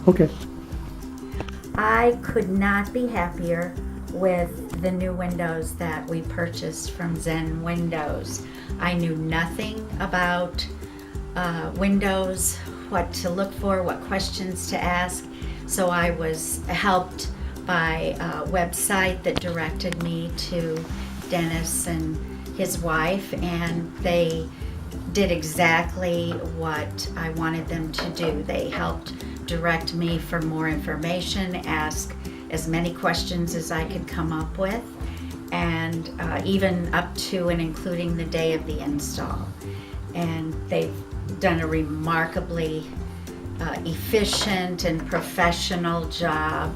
Okay. I could not be happier with the new windows that we purchased from Zen Windows. I knew nothing about windows, what to look for, what questions to ask, so I was helped by a website that directed me to Dennis and his wife, and they did exactly what I wanted them to do. They helped direct me for more information, ask as many questions as I could come up with, and even up to and including the day of the install. And they've done a remarkably efficient and professional job,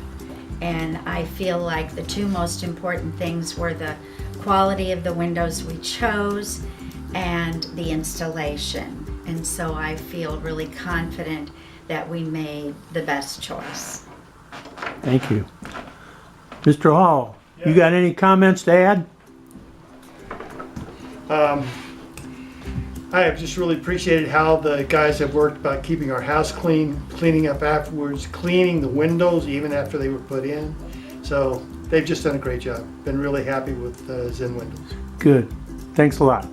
and I feel like the two most important things were the quality of the windows we chose and the installation. And so I feel really confident that we made the best choice. Thank you. Mr. Hall, you got any comments to add? I have just really appreciated how the guys have worked about keeping our house clean, cleaning up afterwards, cleaning the windows even after they were put in. So they've just done a great job. Been really happy with Zen Windows. Good. Thanks a lot.